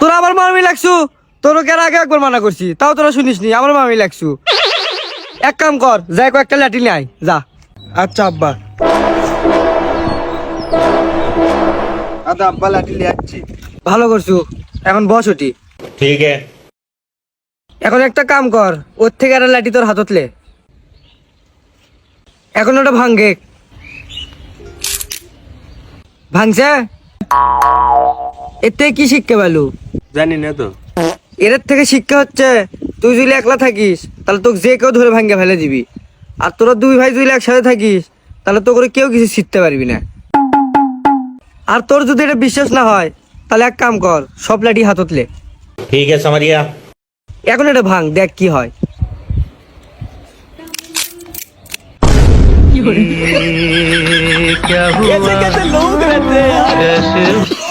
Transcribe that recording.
তোরা আমার মামি লাগছু, তোর আগে একবার মানা করছি, তাও তোরা শুনিস নি, আমার মামি লাগছু। এক কাম কর, যাই কয়েকটা লাঠি নিয়ে আয়, যা। আচ্ছা আব্বা। আচ্ছা আব্বা, লাঠি নিয়ে আসছি। ভালো করছু, এখন বস ওটি। ठीक है। এখন একটা কাম কর, ওর থেকে একটা লাঠি তোর হাতত লে। এখন ওটা ভাঙ্গে। ভাঙছে? এর থেকে কি শিক্ষা পেলু? জানি না তো। এর থেকে শিক্ষা হচ্ছে, তুই যদি একলা থাকিস তাহলে তোকে যে কেউ ধরে ভাঙ্গে ফেলে দিবি, আর তোরা দুই ভাই যদি একসাথে থাকিস তাহলে তো করে কেউ কিছু শিখতে পারবি না। আর তোর যদি এটা বিশ্বাস না হয় তাহলে এক কাম কর, সব লাঠি হাতত লে। ठीक है समझ गया। এখন এটা ভাঙ, দেখ কি হয়। क्या हुआ? कैसे कैसे लोग रहते हैं यार।